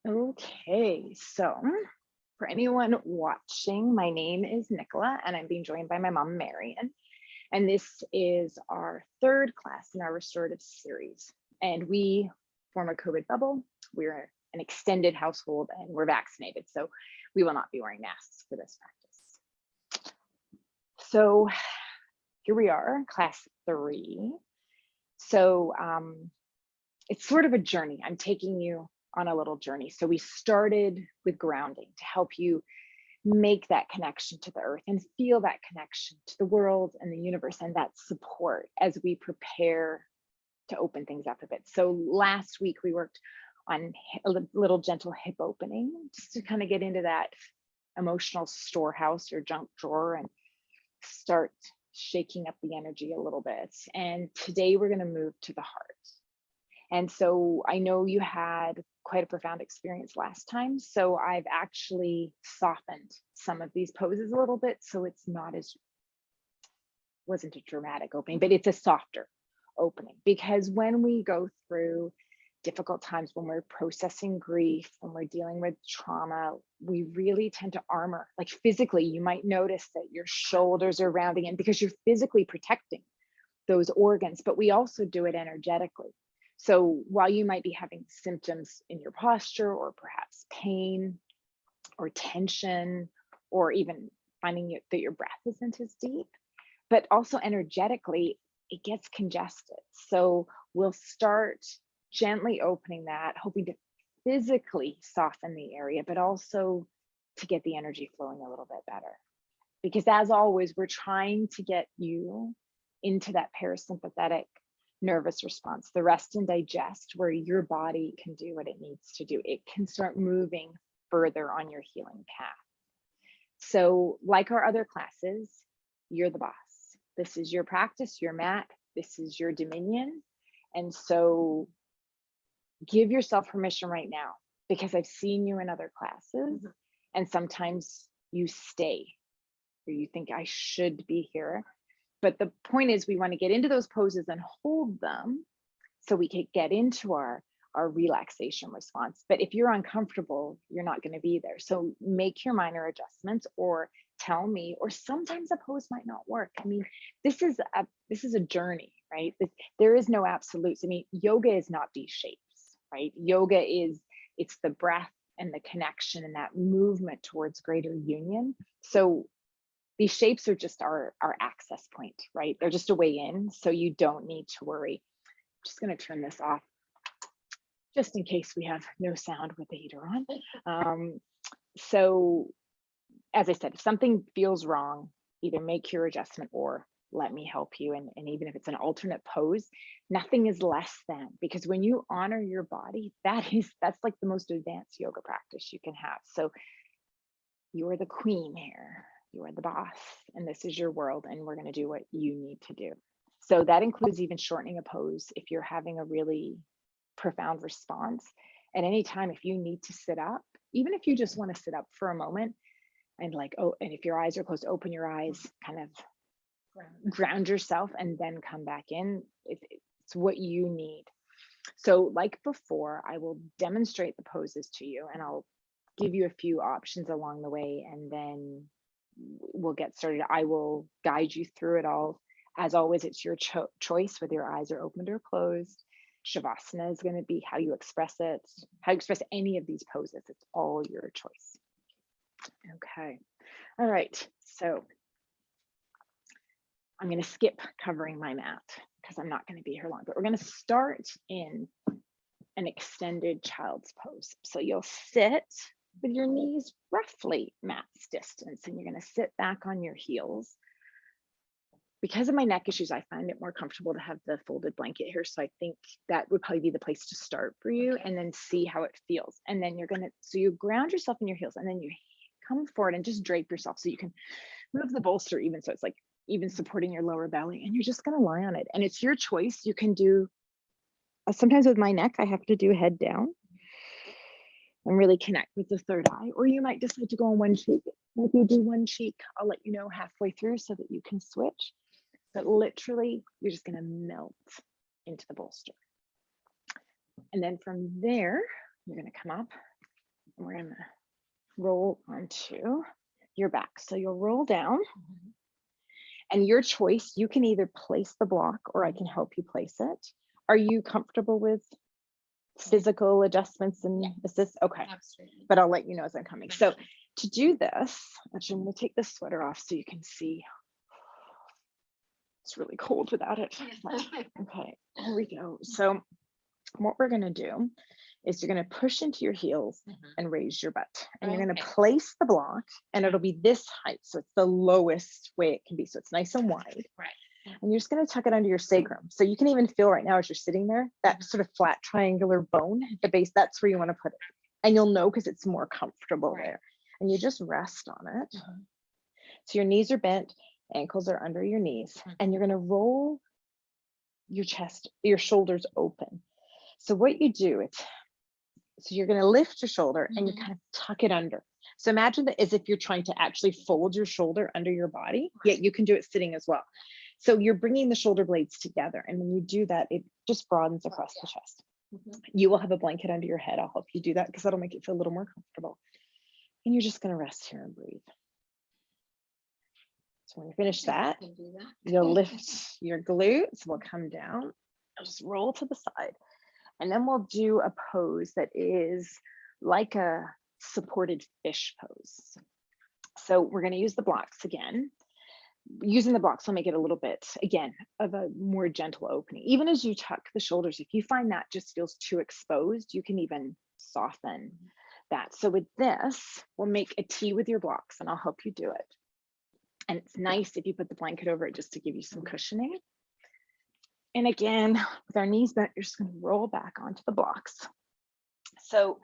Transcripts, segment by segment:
Okay, so for anyone watching, my name is Nicola and I'm being joined by my mom, Marion. And this is our third class in our restorative series. And we form a COVID bubble. We're an extended household and we're vaccinated. So we will not be wearing masks for this practice. So here we are, class 3. So it's sort of a journey. I'm taking you on a little journey. So we started with grounding to help you make that connection to the earth and feel that connection to the world and the universe and that support as we prepare to open things up a bit. So last week we worked on a little gentle hip opening just to kind of get into that emotional storehouse or junk drawer and start shaking up the energy a little bit. And today we're going to move to the heart. And so I know you had quite a profound experience last time. So I've actually softened some of these poses a little bit. So it's not as, wasn't a dramatic opening, but it's a softer opening. Because when we go through difficult times, when we're processing grief, when we're dealing with trauma, we really tend to armor. Like physically, you might notice that your shoulders are rounding in because you're physically protecting those organs, but we also do it energetically. So while you might be having symptoms in your posture or perhaps pain or tension, or even finding that your breath isn't as deep, but also energetically, it gets congested. So we'll start gently opening that, hoping to physically soften the area, but also to get the energy flowing a little bit better. Because as always, we're trying to get you into that parasympathetic nervous response, the rest and digest, where your body can do what it needs to do. It can start moving further on your healing path. So like our other classes, you're the boss. This is your practice, your mat, this is your dominion. And so give yourself permission right now, because I've seen you in other classes and sometimes you stay or you think I should be here. But the point is we want to get into those poses and hold them so we can get into our relaxation response. But if you're uncomfortable, you're not going to be there. So make your minor adjustments or tell me, or sometimes a pose might not work. I mean, this is a journey, right? There is no absolutes. I mean, yoga is not these shapes, right? Yoga it's the breath and the connection and that movement towards greater union. So these shapes are just our access point, right? They're just a way in, so you don't need to worry. I'm just going to turn this off just in case we have no sound with the heater on. So as I said, if something feels wrong, either make your adjustment or let me help you. And even if it's an alternate pose, nothing is less than, because when you honor your body, that's like the most advanced yoga practice you can have. So you are the queen here. You are the boss, and this is your world, and we're going to do what you need to do. So that includes even shortening a pose if you're having a really profound response. At any time, if you need to sit up, even if you just want to sit up for a moment and and if your eyes are closed, open your eyes, kind of ground yourself, and then come back in. It's what you need. So like before, I will demonstrate the poses to you, and I'll give you a few options along the way, and then we'll get started. I will guide you through it all. As always, it's your choice whether your eyes are opened or closed. Shavasana is going to be how you express it, how you express any of these poses. It's all your choice. Okay. All right. So I'm going to skip covering my mat because I'm not going to be here long, but we're going to start in an extended child's pose. So you'll sit with your knees roughly mat's distance, and you're going to sit back on your heels. Because of my neck issues, I find it more comfortable to have the folded blanket here. So I think that would probably be the place to start for you, and then see how it feels. And then so you ground yourself in your heels, and then you come forward and just drape yourself so you can move the bolster even, so it's like even supporting your lower belly, and you're just going to lie on it. And it's your choice. You can do, sometimes with my neck, I have to do head down and really connect with the third eye, or you might decide to go on one cheek. If you do one cheek, I'll let you know halfway through so that you can switch. But literally, you're just going to melt into the bolster. And then from there, you're going to come up we're gonna roll onto your back. So you'll roll down, and your choice, you can either place the block or I can help you place it. Are you comfortable with physical adjustments and assist? Okay, Absolutely. but I'll let you know as I'm coming. So to do this, actually, I'm gonna take this sweater off so you can see. It's really cold without it. Okay, here we go. So what we're gonna do is you're gonna push into your heels and raise your butt. And you're gonna place the block, and it'll be this height. So it's the lowest way it can be. So it's nice and wide. Right. And you're just gonna tuck it under your sacrum. So you can even feel right now as you're sitting there, that sort of flat triangular bone at the base, that's where you wanna put it. And you'll know because it's more comfortable there. And you just rest on it. So your knees are bent, ankles are under your knees, and you're gonna roll your chest, your shoulders open. So what you do, so you're gonna lift your shoulder and you kind of tuck it under. So imagine that as if you're trying to actually fold your shoulder under your body, yet you can do it sitting as well. So you're bringing the shoulder blades together. And when you do that, it just broadens across the chest. You will have a blanket under your head. I'll help you do that because that'll make it feel a little more comfortable. And you're just gonna rest here and breathe. So when you finish that, you'll lift your glutes, we'll come down, I'll just roll to the side. And then we'll do a pose that is like a supported fish pose. So we're gonna use the blocks again. Using the blocks will make it a little bit, again, of a more gentle opening. Even as you tuck the shoulders, if you find that just feels too exposed, you can even soften that. So with this, we'll make a T with your blocks and I'll help you do it. And it's nice if you put the blanket over it just to give you some cushioning. And again, with our knees bent, you're just gonna roll back onto the blocks. So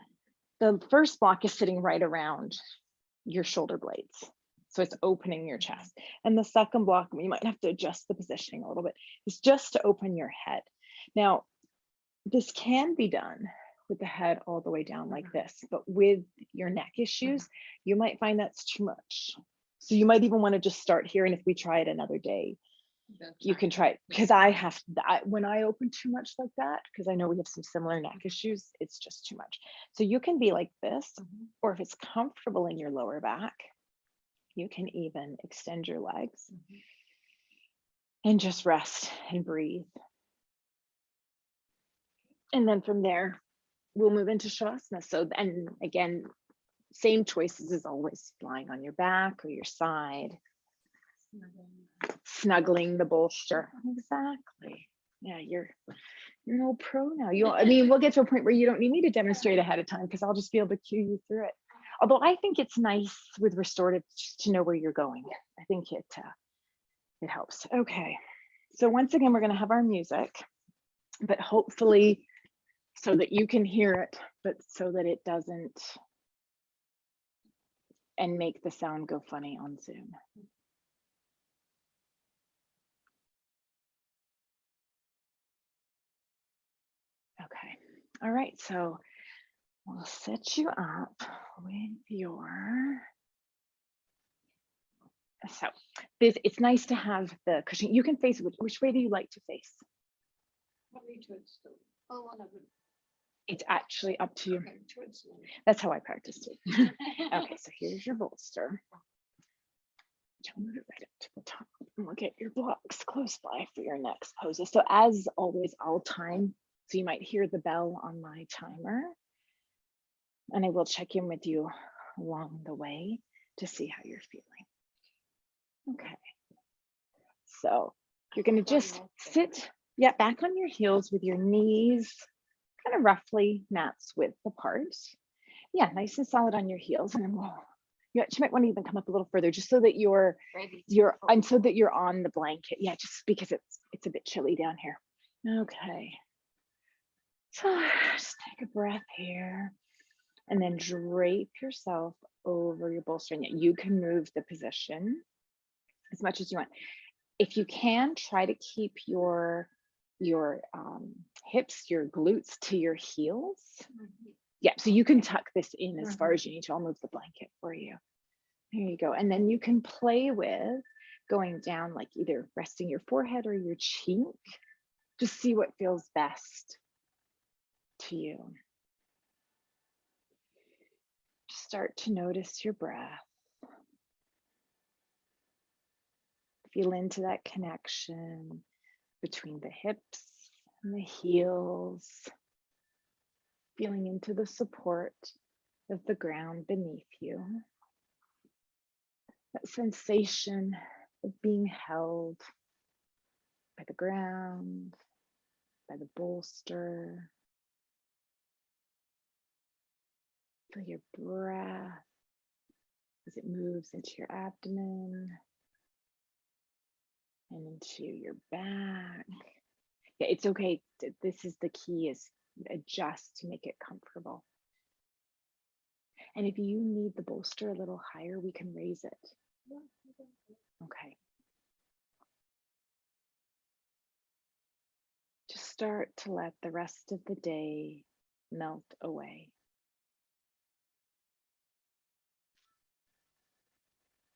the first block is sitting right around your shoulder blades. So it's opening your chest. And the second block, you might have to adjust the positioning a little bit, is just to open your head. Now, this can be done with the head all the way down like this, but with your neck issues, you might find that's too much. So you might even want to just start here. And if we try it another day, you can try it. Because when I open too much like that, because I know we have some similar neck issues, it's just too much. So you can be like this, or if it's comfortable in your lower back, you can even extend your legs and just rest and breathe. And then from there, we'll move into Shavasana. So, and again, same choices as always, lying on your back or your side, snuggling the bolster. Exactly. Yeah, you're an old pro now. We'll get to a point where you don't need me to demonstrate ahead of time because I'll just be able to cue you through it. Although I think it's nice with restorative just to know where you're going. I think it helps. Okay, so once again, we're going to have our music, but hopefully so that you can hear it, but so that it doesn't and make the sound go funny on Zoom. Okay, all right, so we'll set you up with your, so it's nice to have the cushion. You can face, which way do you like to face? It's actually up to you. That's how I practiced it. Okay, so here's your bolster. Move it right up to the top and we'll get your blocks close by for your next poses. So as always, I'll time. So you might hear the bell on my timer. And I will check in with you along the way to see how you're feeling. Okay. So you're going to just sit, back on your heels with your knees kind of roughly mat's width apart. Yeah, nice and solid on your heels. And then you actually might want to even come up a little further just so that you're on the blanket. Yeah, just because it's a bit chilly down here. Okay. So just take a breath here and then drape yourself over your bolster. And you can move the position as much as you want. If you can, try to keep your hips, your glutes to your heels. Yeah, so you can tuck this in as far as you need to. I'll move the blanket for you. There you go. And then you can play with going down, like either resting your forehead or your cheek. Just see what feels best to you. Start to notice your breath. Feel into that connection between the hips and the heels. Feeling into the support of the ground beneath you. That sensation of being held by the ground, by the bolster. Feel your breath as it moves into your abdomen and into your back. Yeah, it's okay. This is the key, is adjust to make it comfortable. And if you need the bolster a little higher, we can raise it. Okay. Just start to let the rest of the day melt away.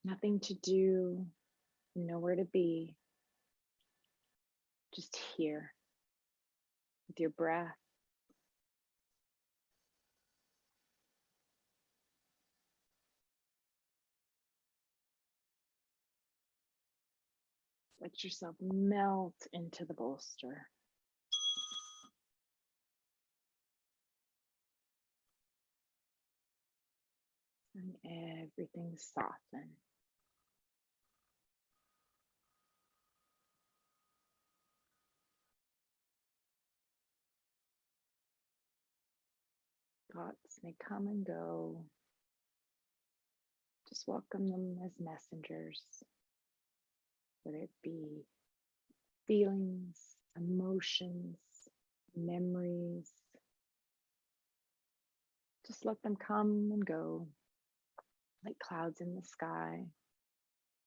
Nothing to do, nowhere to be. Just here with your breath. Let yourself melt into the bolster. And everything soften. Thoughts may come and go. Just welcome them as messengers, whether it be feelings, emotions, memories. Just let them come and go like clouds in the sky,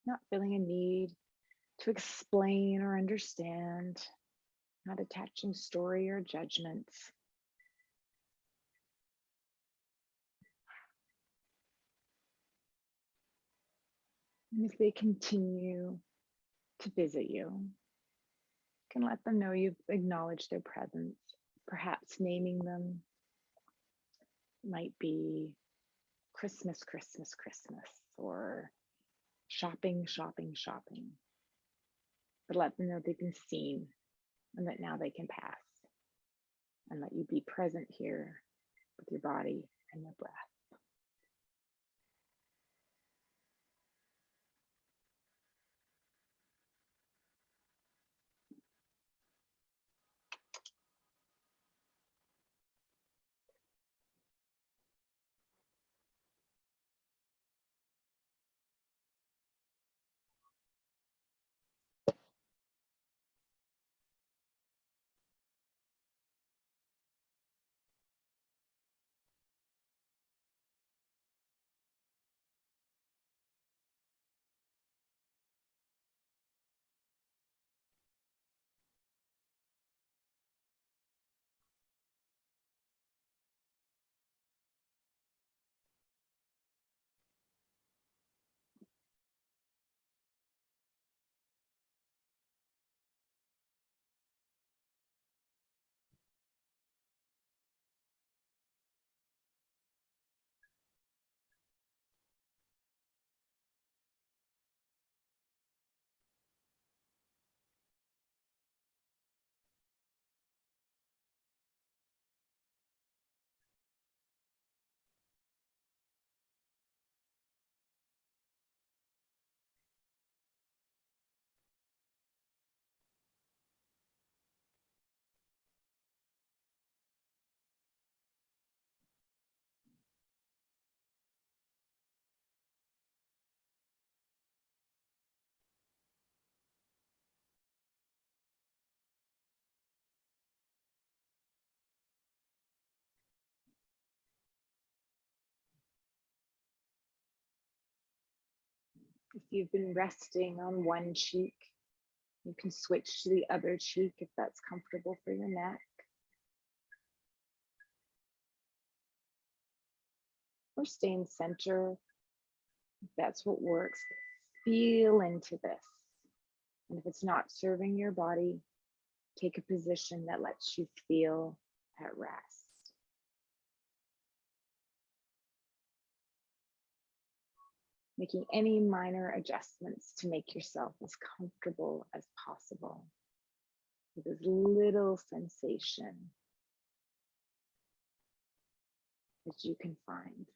not feeling a need to explain or understand, not attaching story or judgments. And if they continue to visit you, you can let them know you've acknowledged their presence, perhaps naming them. It might be Christmas, Christmas, Christmas, or shopping, shopping, shopping. But let them know they've been seen and that now they can pass, and let you be present here with your body and your breath. If you've been resting on one cheek, you can switch to the other cheek if that's comfortable for your neck. Or stay in center if that's what works. Feel into this. And if it's not serving your body, take a position that lets you feel at rest. making any minor adjustments to make yourself as comfortable as possible with as little sensation as you can find.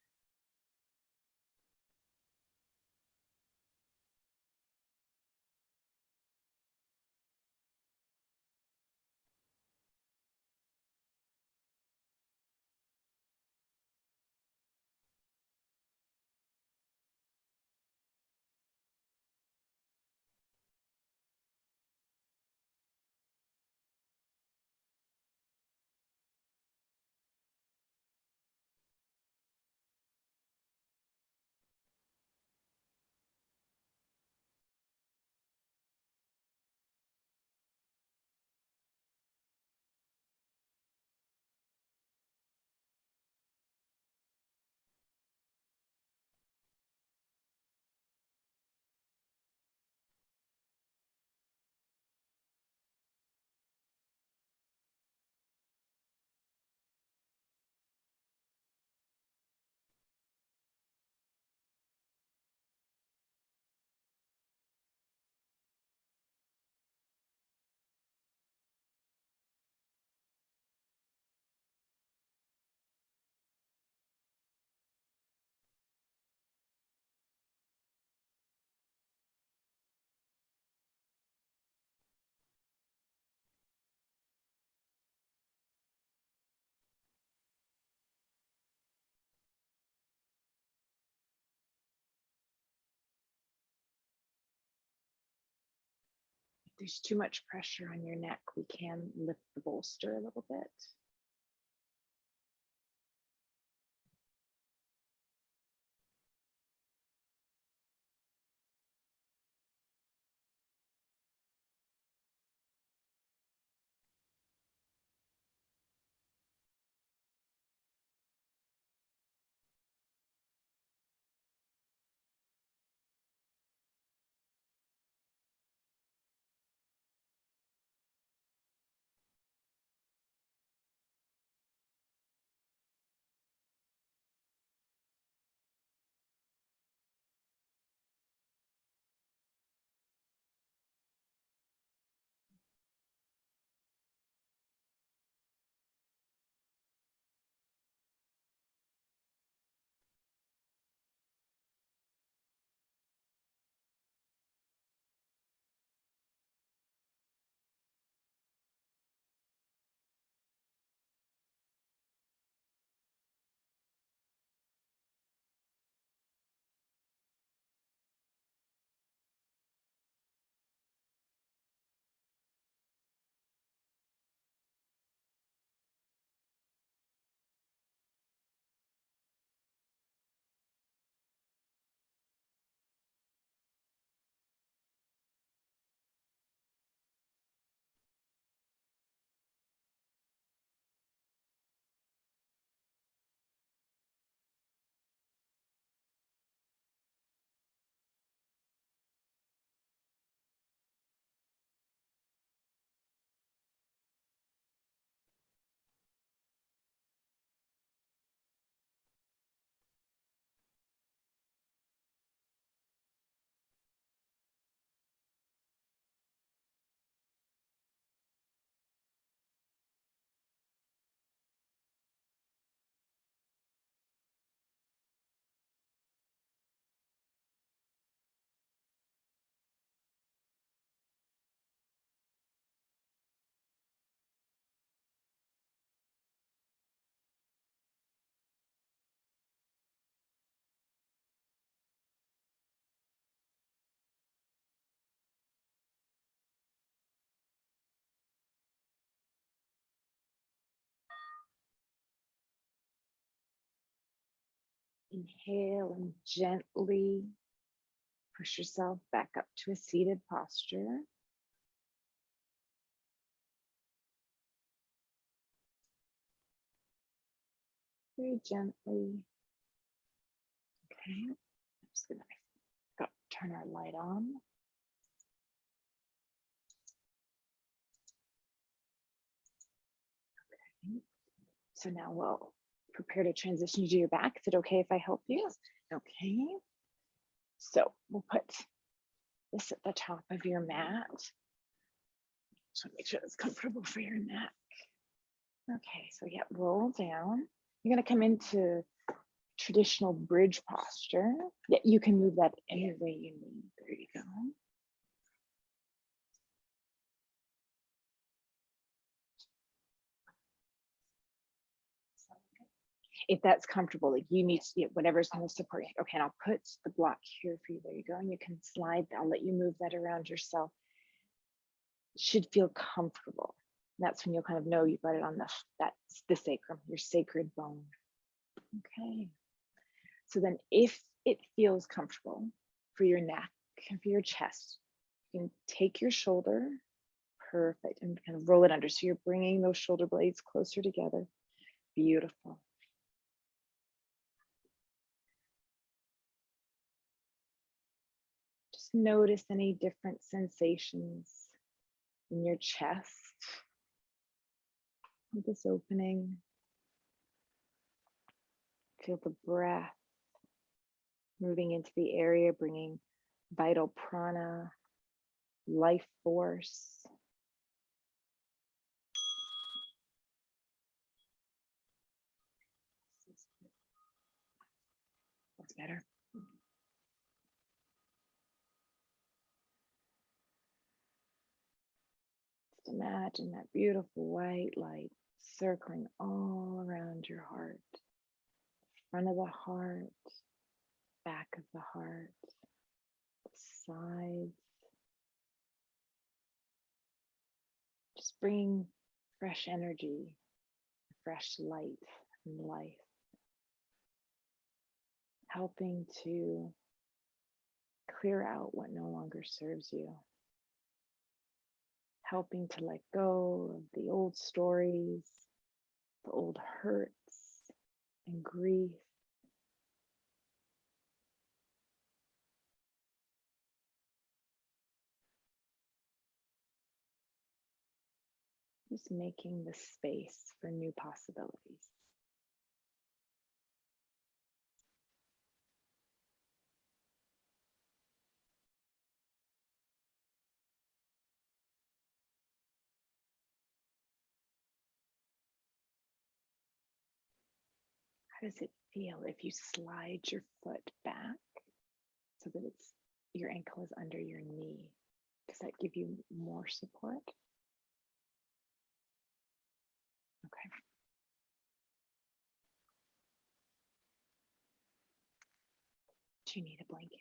If there's too much pressure on your neck, we can lift the bolster a little bit. Inhale and gently push yourself back up to a seated posture. Very gently. Okay, I'm just gonna turn our light on. Okay. So now we'll prepare to transition to your back. Is it okay if I help you? Okay. So we'll put this at the top of your mat. So make sure it's comfortable for your neck. Okay, so yeah, roll down. You're gonna come into traditional bridge posture. Yeah, you can move that any way you need. There you go. If that's comfortable, like you need to get whatever's going to support you. Okay, and I'll put the block here for you. There you go. And you can slide. I'll let you move that around yourself. It should feel comfortable. That's when you'll kind of know you've got it on that's the sacrum, your sacred bone. Okay. So then if it feels comfortable for your neck and for your chest, you can take your shoulder, perfect, and kind of roll it under. So you're bringing those shoulder blades closer together. Beautiful. Just notice any different sensations in your chest with this opening. Feel the breath moving into the area, bringing vital prana, life force. That's better. Just imagine that beautiful white light circling all around your heart, front of the heart, back of the heart, sides. Just bringing fresh energy, fresh light and life, helping to clear out what no longer serves you, helping to let go of the old stories, the old hurts and grief. Just making the space for new possibilities. How does it feel if you slide your foot back so that your ankle is under your knee? Does that give you more support? Okay. Do you need a blanket?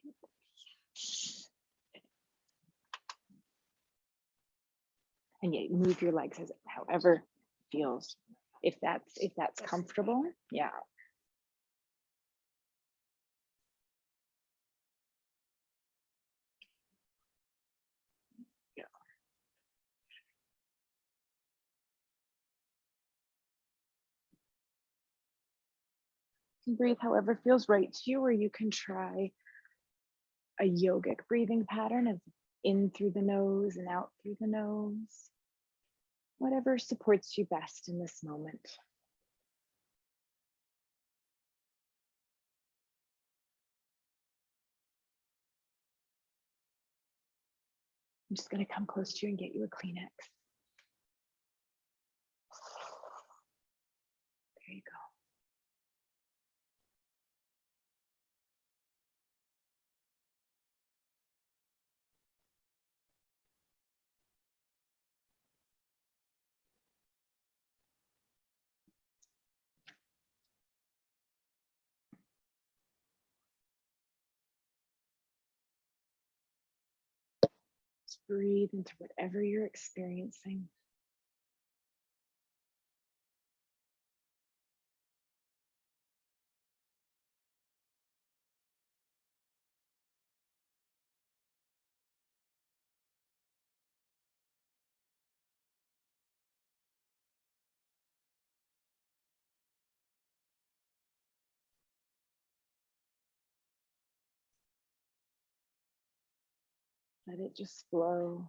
And yet move your legs as however feels. If that's comfortable, yeah. Yeah. Breathe however feels right to you, or you can try a yogic breathing pattern of in through the nose and out through the nose. Whatever supports you best in this moment. I'm just going to come close to you and get you a Kleenex. There you go. Just breathe into whatever you're experiencing. Let it just flow.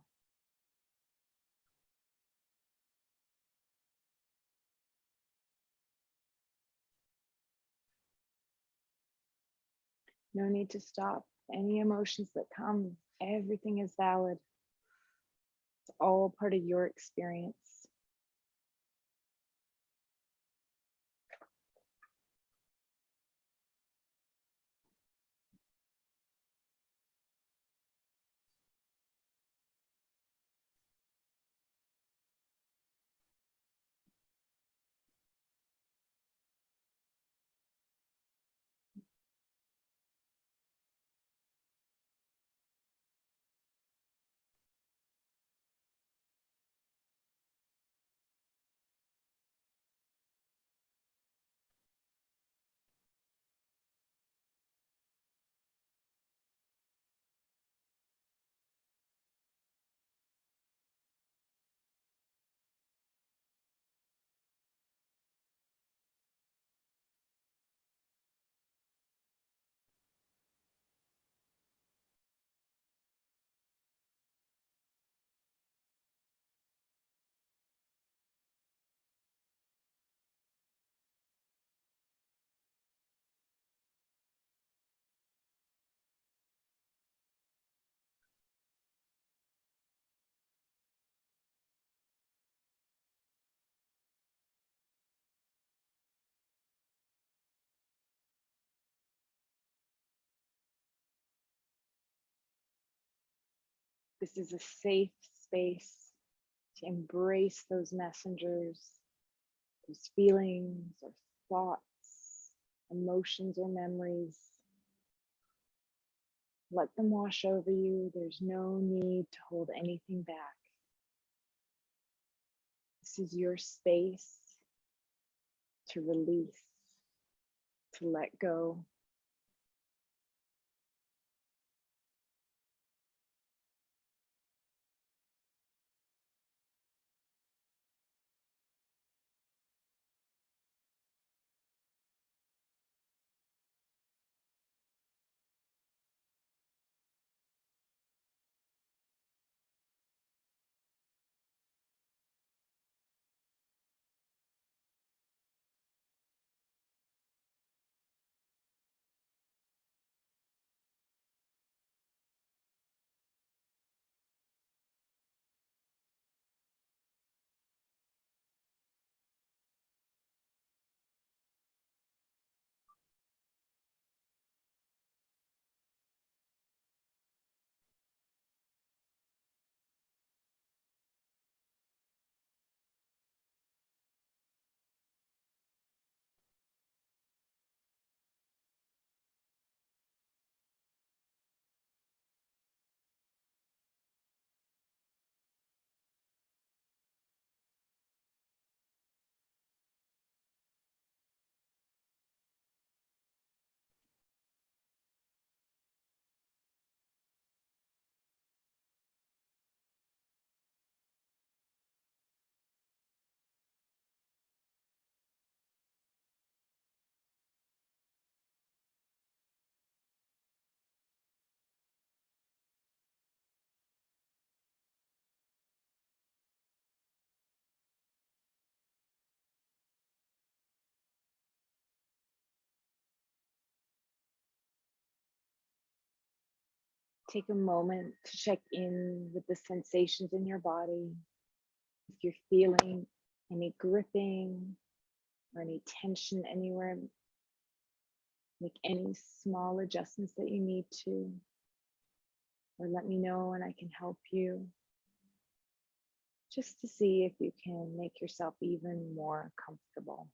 No need to stop Any emotions that come, everything is valid. It's all part of your experience. This is a safe space to embrace those messengers, those feelings or thoughts, emotions or memories. Let them wash over you. There's no need to hold anything back. This is your space to release, to let go. Take a moment to check in with the sensations in your body. If you're feeling any gripping or any tension anywhere, make any small adjustments that you need to, or let me know and I can help you, just to see if you can make yourself even more comfortable.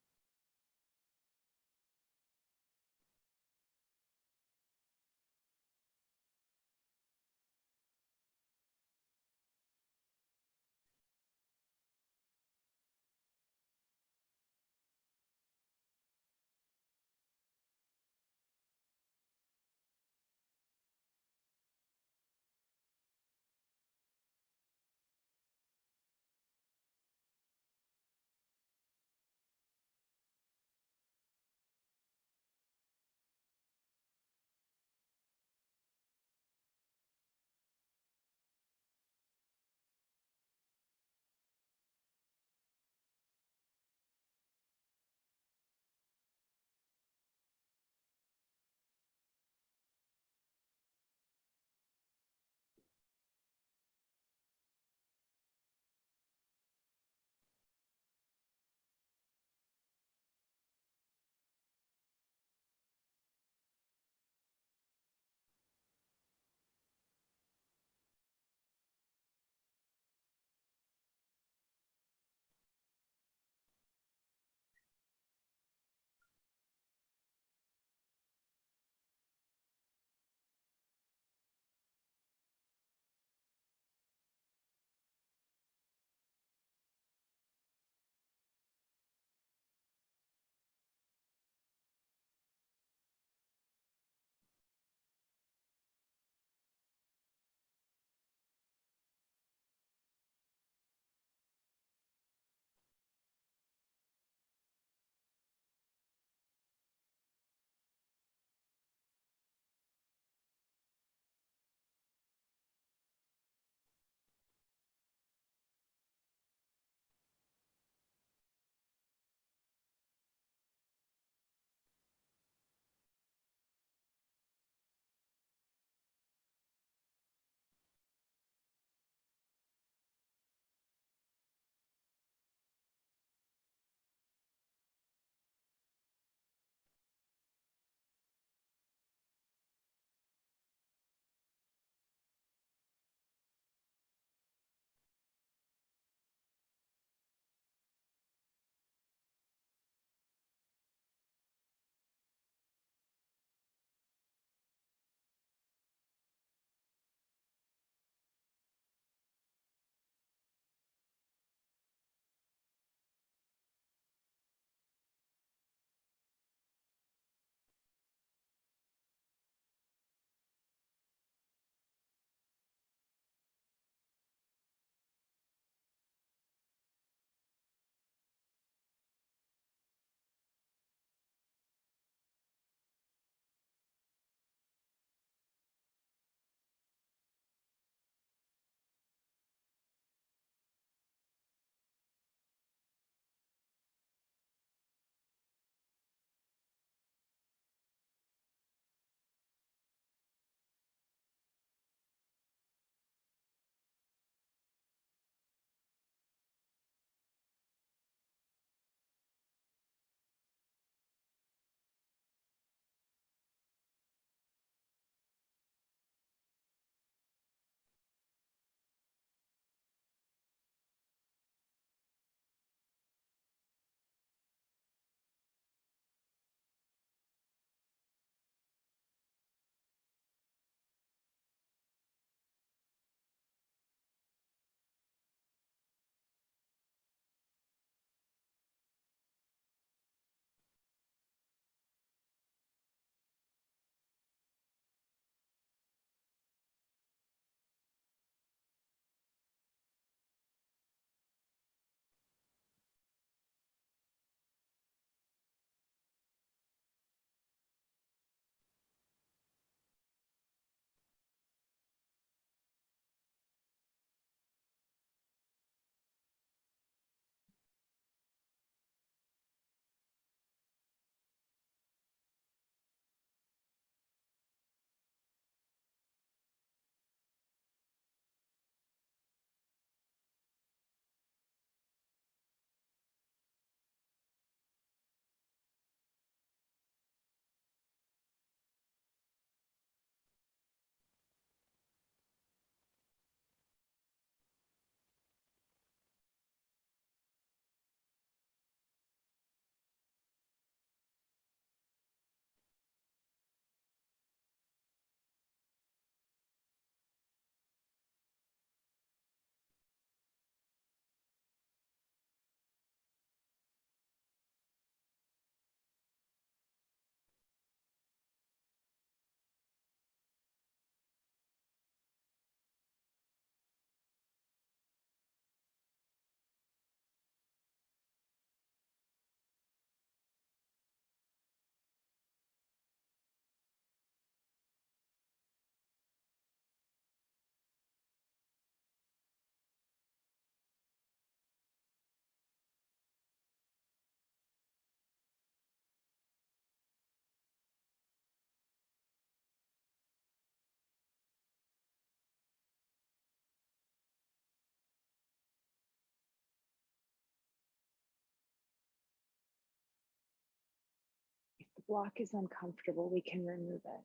block is uncomfortable, we can remove it.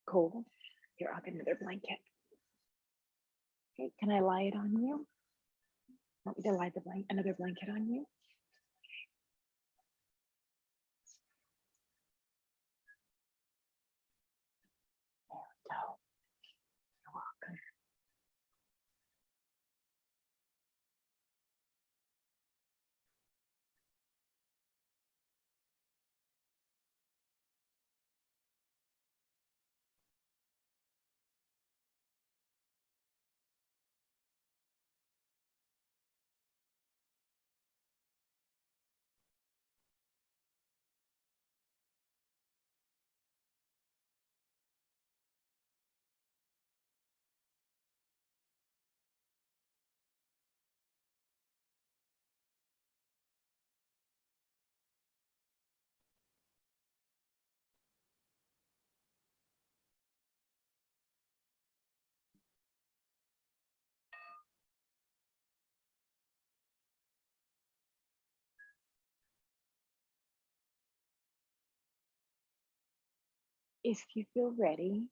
Cold. Here, I'll get another blanket. Okay, can I lie it on you? Want me to lie another blanket on you? There we go. You're welcome. If you feel ready,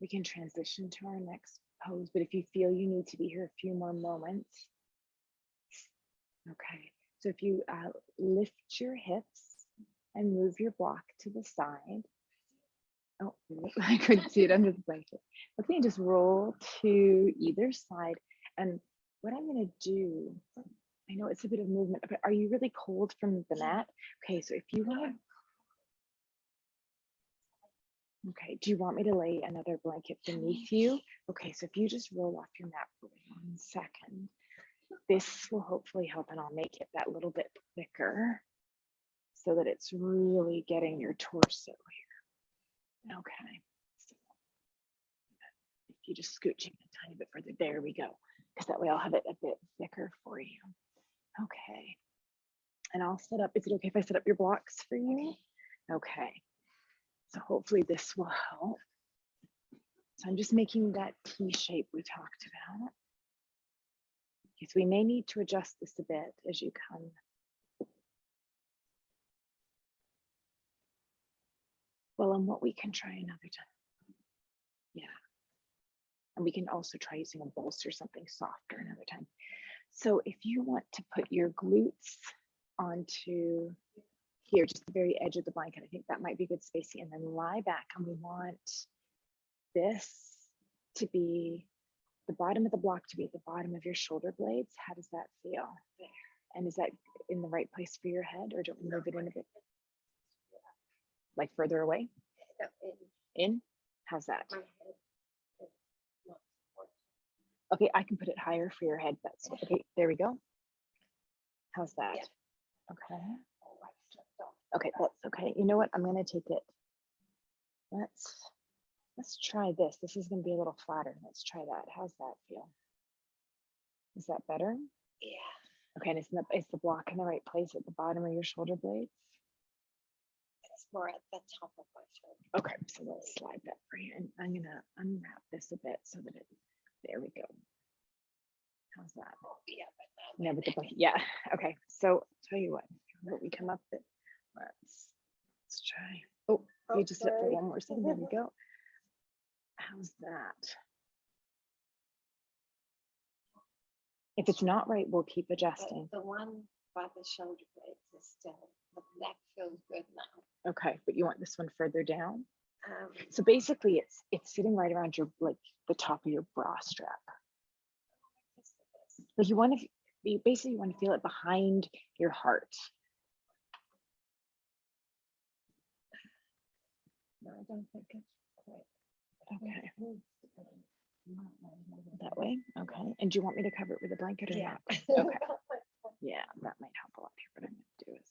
we can transition to our next pose, but if you feel you need to be here a few more moments, okay. So if you lift your hips and move your block to the side. Oh, I couldn't see it under the blanket. Okay, just roll to either side. And what I'm gonna do, I know it's a bit of movement, but are you really cold from the mat? Okay, so if you want, okay, do you want me to lay another blanket beneath you? Okay, so if you just roll off your mat for 1 second, this will hopefully help, and I'll make it that little bit thicker so that it's really getting your torso here. Okay, so if you just scooch in a tiny bit further, there we go, because that way I'll have it a bit thicker for you. Okay, and I'll set up, is it okay if I set up your blocks for you? Okay, so hopefully this will help. So I'm just making that T shape we talked about. Okay, so we may need to adjust this a bit as you come. Well, and what we can try another time. Yeah. And we can also try using a bolster, something softer another time. So if you want to put your glutes onto here, just the very edge of the blanket, I think that might be good spacing, and then lie back, and we want this to be the bottom of the block to be at the bottom of your shoulder blades. How does that feel? And is that in the right place for your head, or don't we move it in a bit? Like further away? In? How's that? Okay, I can put it higher for your head. That's okay. There we go. How's that? Okay. Okay, that's okay. You know what? I'm gonna take it. Let's try this. This is gonna be a little flatter. Let's try that. How's that feel? Is that better? Yeah. Okay, and is the block in the right place at the bottom of your shoulder blades? It's more at the top of my shoulder. Okay, so let's slide that for you. And I'm gonna unwrap this a bit so that there we go. How's that? Yeah, with the blanket. Yeah. Okay. So tell you what we come up with. Let's try. Oh, you just sit for 1 more second. There we go. How's that? If it's not right, we'll keep adjusting. The one by the shoulder blades is still, the neck feels good now. Okay, but you want this one further down? So basically it's sitting right around your, like the top of your bra strap. Like you basically want to feel it behind your heart. No, I don't think it's quite. Okay. That way? Okay. And do you want me to cover it with a blanket or not? Okay. Yeah, that might help a lot here. What I'm gonna do is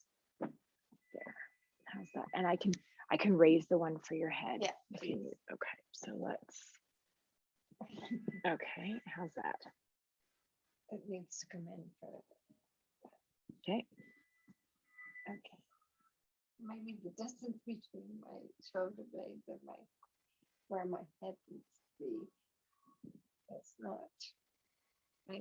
there. How's that? And I can raise the one for your head. Yeah. If you need. Okay. So let's. Okay. How's that? It needs to come in further. Okay. Okay. Maybe the distance between my shoulder blades and where my head needs to be. That's not. I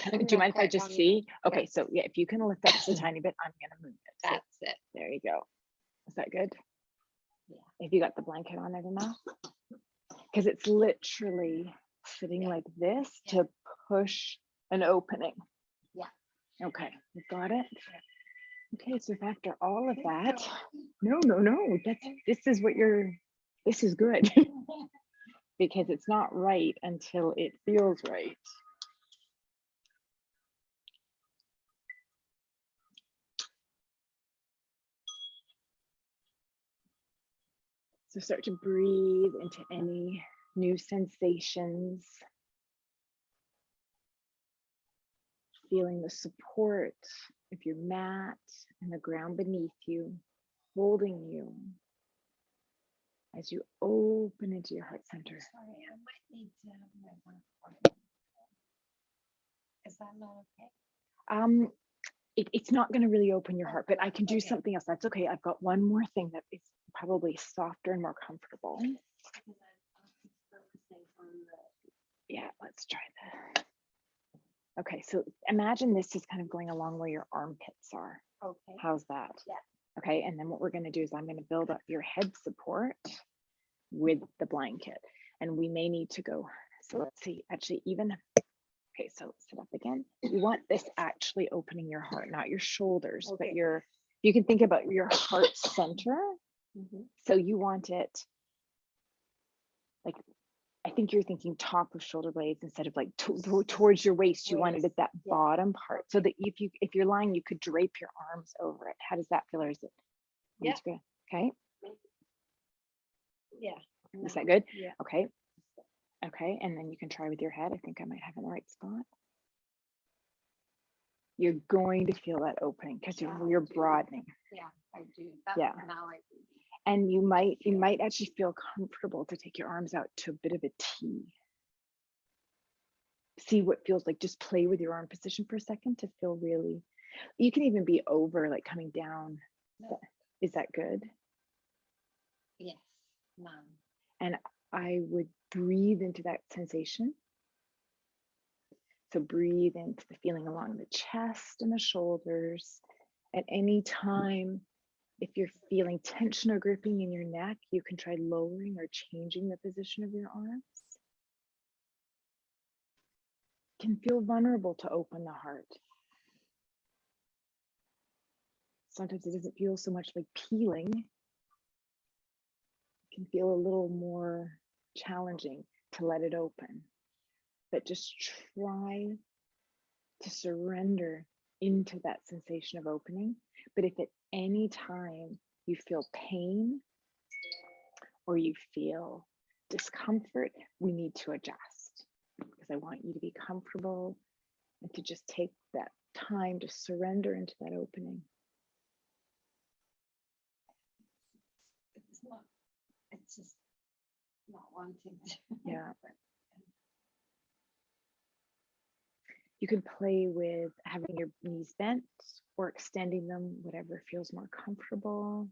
Do you mind if I just see? Okay, so yeah, if you can lift up just a tiny bit, I'm gonna move it. So That's it. there you go. Is that good? Yeah. If you got the blanket on there now, because it's literally sitting like this to push an opening. Yeah. Okay, you got it. Okay, so if after all of that, no, this is good because it's not right until it feels right. So start to breathe into any new sensations, feeling the support of your mat and the ground beneath you, holding you as you open into your heart center. Sorry, I might need to have my one. Is that not okay? It's not going to really open your heart, but I can do something else. That's okay. I've got one more thing that is probably softer and more comfortable. Yeah, let's try that. Okay, so imagine this is kind of going along where your armpits are. Okay. How's that? Yeah. Okay, and then what we're going to do is I'm going to build up your head support with the blanket, and we may need to go. So let's see, actually even, okay, so sit up again. You want this actually opening your heart, not your shoulders, but you can think about your heart center. So you want it like, I think you're thinking top of shoulder blades instead of like towards your waist. You wanted it that bottom part, so that if you're lying, you could drape your arms over it. How does that feel? Or is it? Yeah. Okay. Yeah. Is that good? Yeah. Okay. Okay, and then you can try with your head. I think I might have in the right spot. You're going to feel that opening because you're broadening. Yeah, I do. That's Yeah. Now I do. And you might actually feel comfortable to take your arms out to a bit of a T. See what feels like. Just play with your arm position for a second to feel really. You can even be over, like coming down. No. Is that good? Yes. None. And I would breathe into that sensation. So breathe into the feeling along the chest and the shoulders. At any time, if you're feeling tension or gripping in your neck, you can try lowering or changing the position of your arms. It can feel vulnerable to open the heart. Sometimes it doesn't feel so much like peeling. It can feel a little more challenging to let it open. But just try to surrender into that sensation of opening. But if at any time you feel pain or you feel discomfort, we need to adjust, because I want you to be comfortable and to just take that time to surrender into that opening. It's just not wanting to. Yeah. You can play with having your knees bent or extending them, whatever feels more comfortable.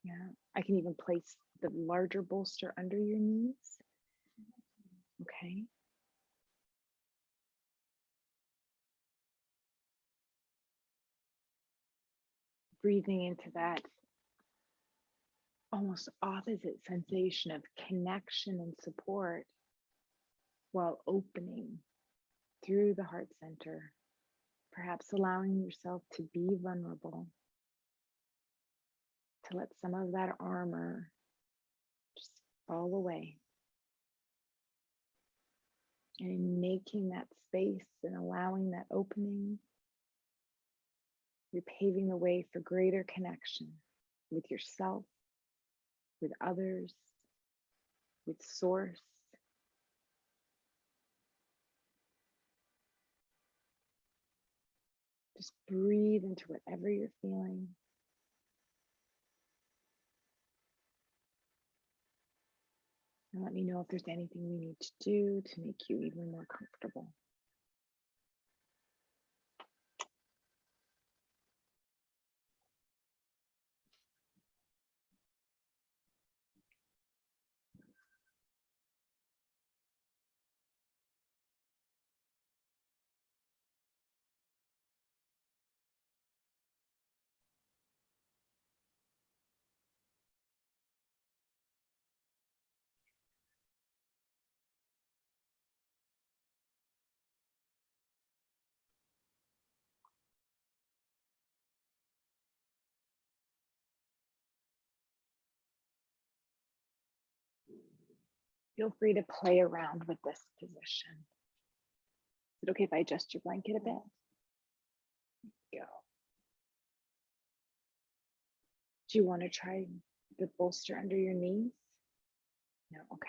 Yeah, I can even place the larger bolster under your knees. Okay. Breathing into that almost opposite sensation of connection and support while opening through the heart center, perhaps allowing yourself to be vulnerable, to let some of that armor just fall away. And in making that space and allowing that opening, you're paving the way for greater connection with yourself, with others, with source. Just breathe into whatever you're feeling. And let me know if there's anything we need to do to make you even more comfortable. Feel free to play around with this position. Is it okay if I adjust your blanket a bit? Go. Do you want to try the bolster under your knees? No, okay.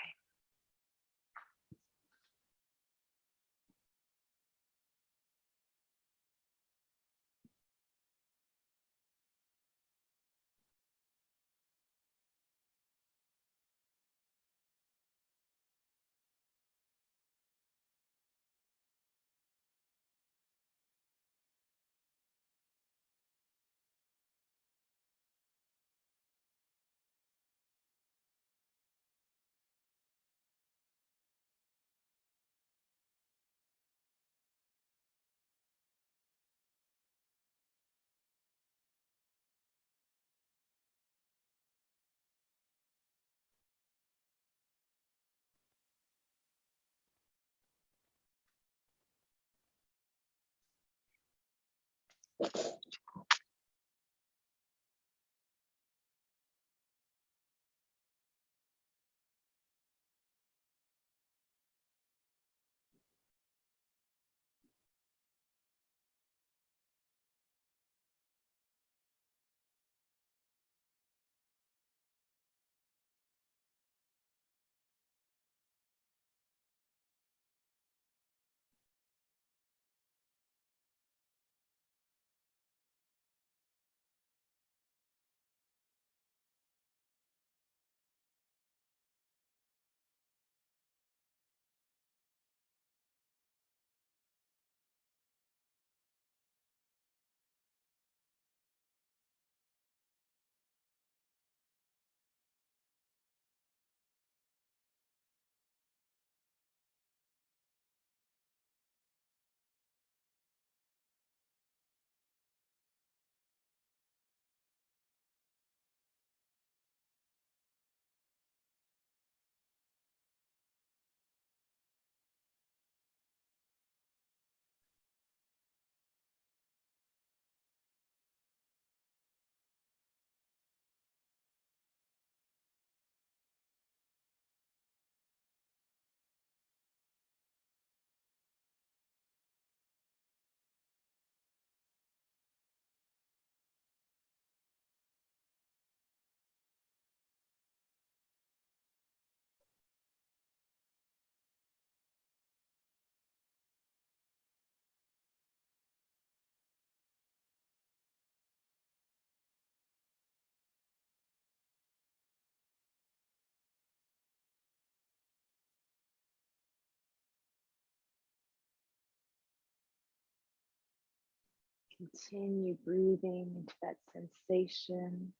Continue breathing into that sensation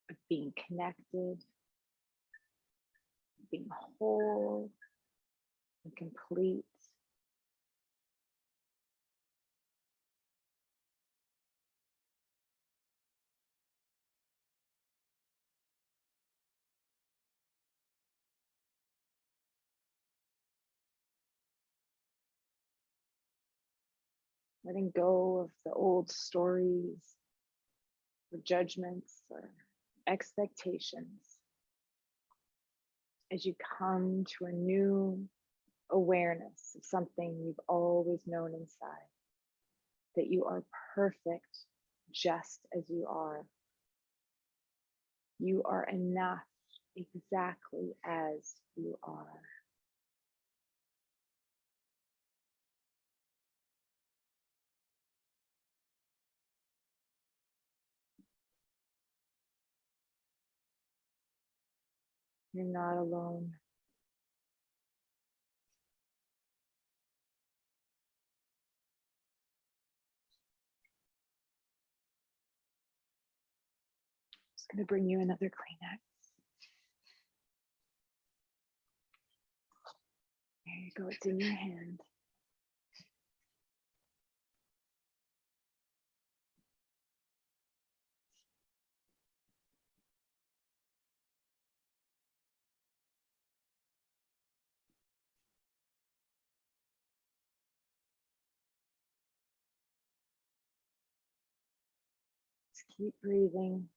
of being connected, being whole and complete. Letting go of the old stories or judgments or expectations as you come to a new awareness of something you've always known inside, that you are perfect just as you are. You are enough exactly as you are. You're not alone. Just going to bring you another Kleenex. There you go, it's in your hand. Just keep breathing.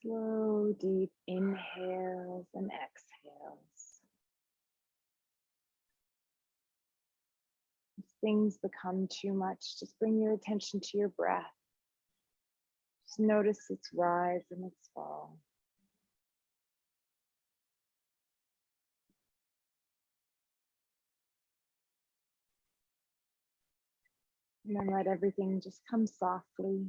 Slow, deep inhales and exhales. If things become too much, just bring your attention to your breath. Just notice its rise and its fall. And then let everything just come softly.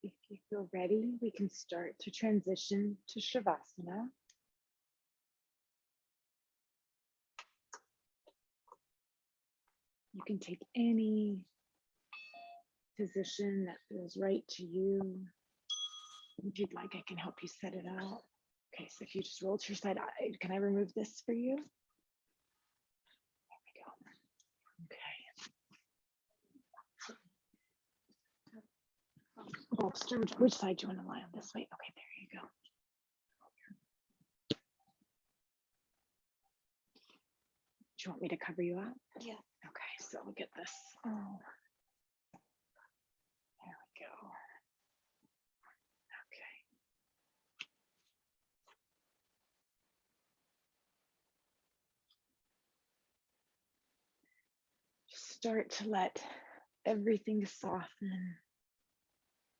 If you feel ready, we can start to transition to Shavasana. You can take any position that feels right to you. If you'd like, I can help you set it out. Okay, so if you just roll to your side, can I remove this for you? There we go. Okay. Bolster, which side do you want to lie on? This way? Okay, there you go. Do you want me to cover you up? Yeah. Okay, so we'll get this. Oh. There we go. start to let everything soften,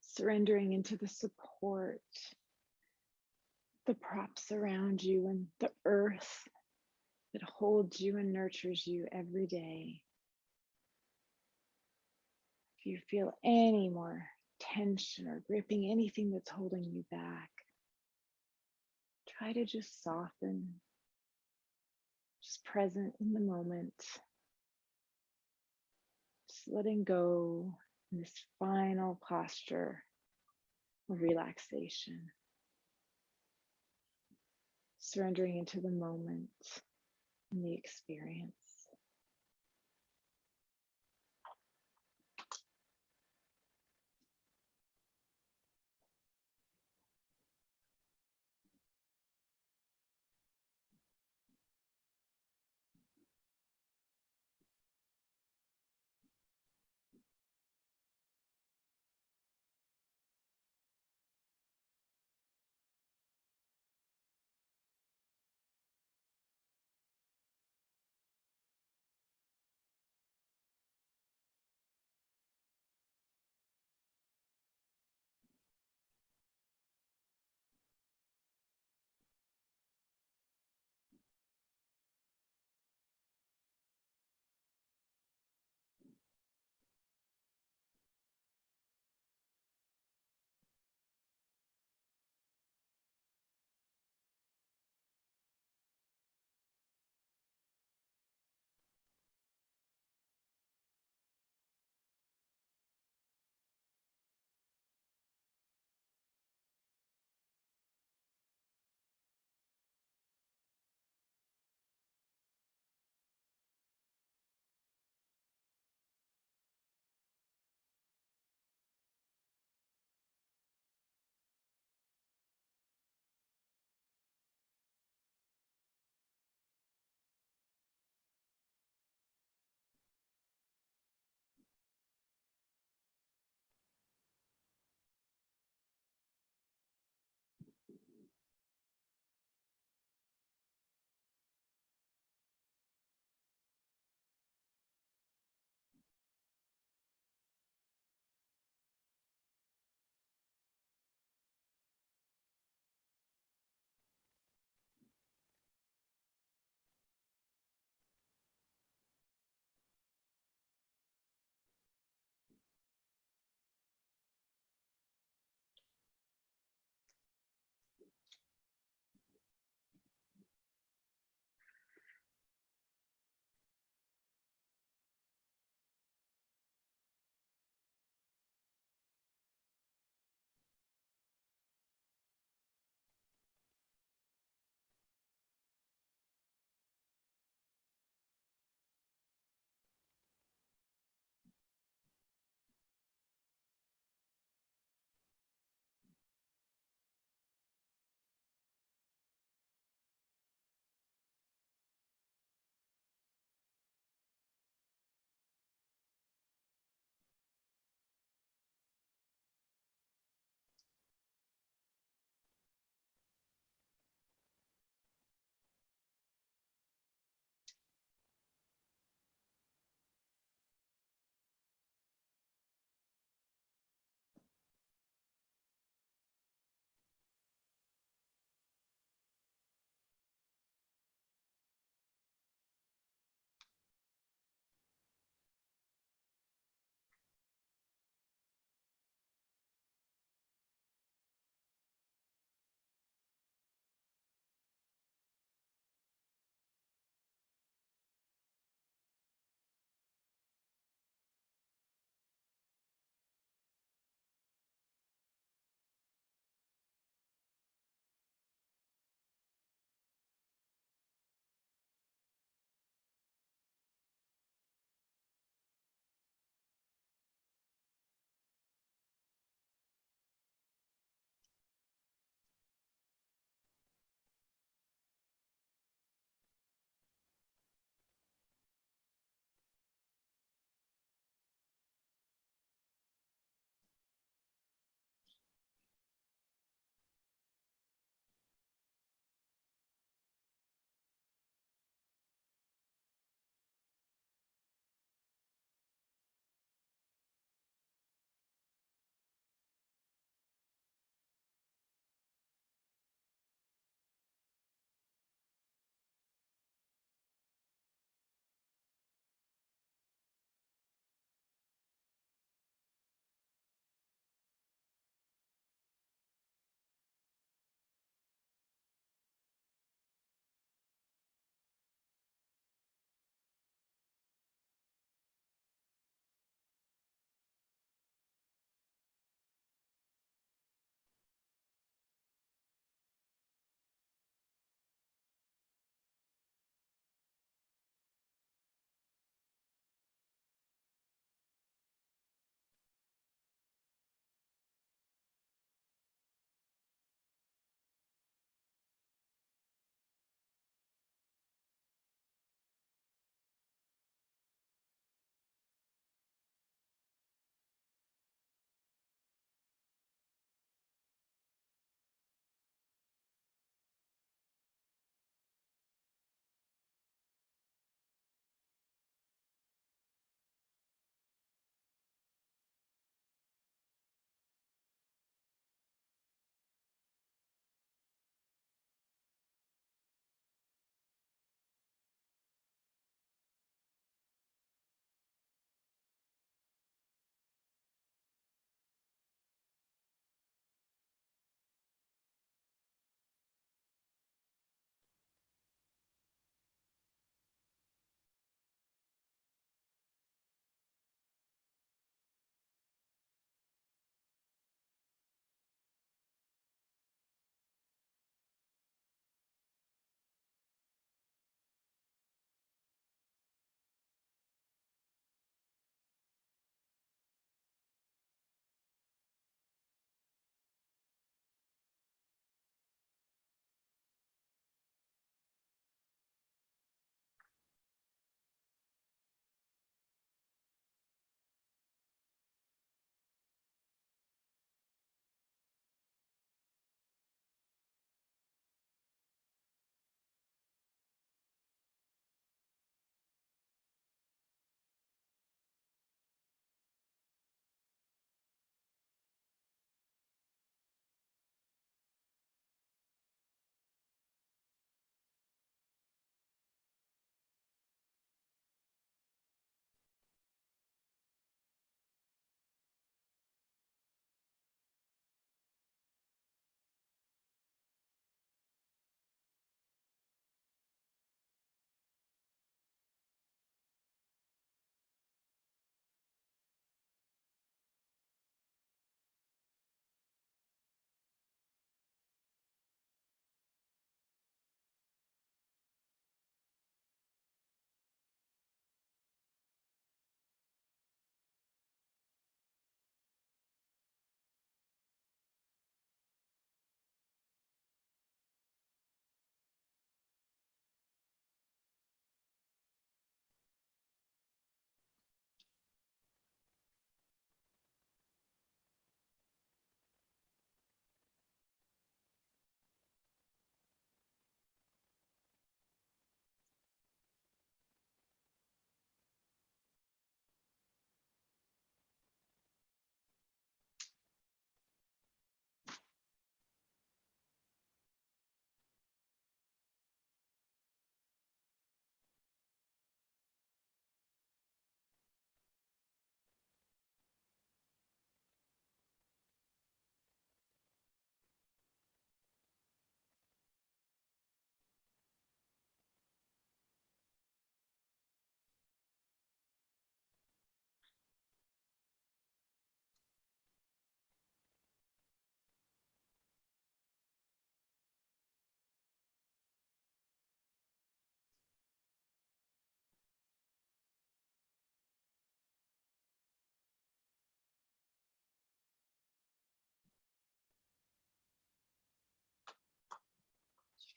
surrendering into the support, the props around you, and the earth that holds you and nurtures you every day. If you feel any more tension or gripping, anything that's holding you back, try to just soften, just present in the moment, just letting go in this final posture of relaxation, surrendering into the moment and the experience.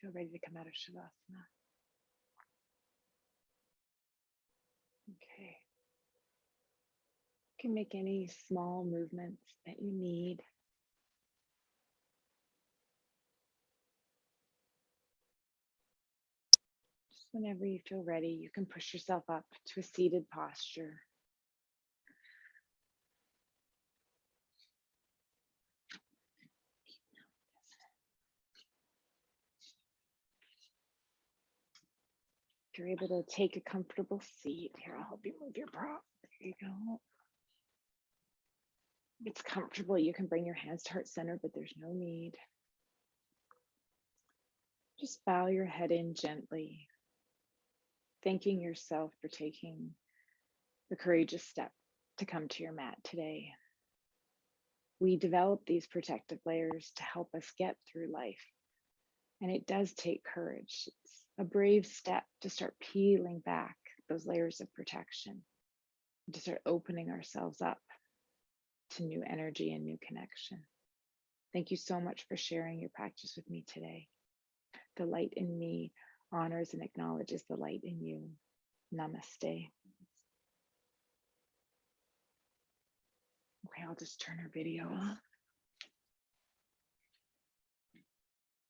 feel ready to come out of Shavasana. Okay. You can make any small movements that you need. Just whenever you feel ready, you can push yourself up to a seated posture. If you're able to take a comfortable seat, here, I'll help you move your prop. There you go. If it's comfortable, you can bring your hands to heart center, but there's no need. Just bow your head in gently, thanking yourself for taking the courageous step to come to your mat today. We develop these protective layers to help us get through life. And it does take courage. It's a brave step to start peeling back those layers of protection, to start opening ourselves up to new energy and new connection. Thank you so much for sharing your practice with me today. The light in me honors and acknowledges the light in you. Namaste. Okay, I'll just turn our video off.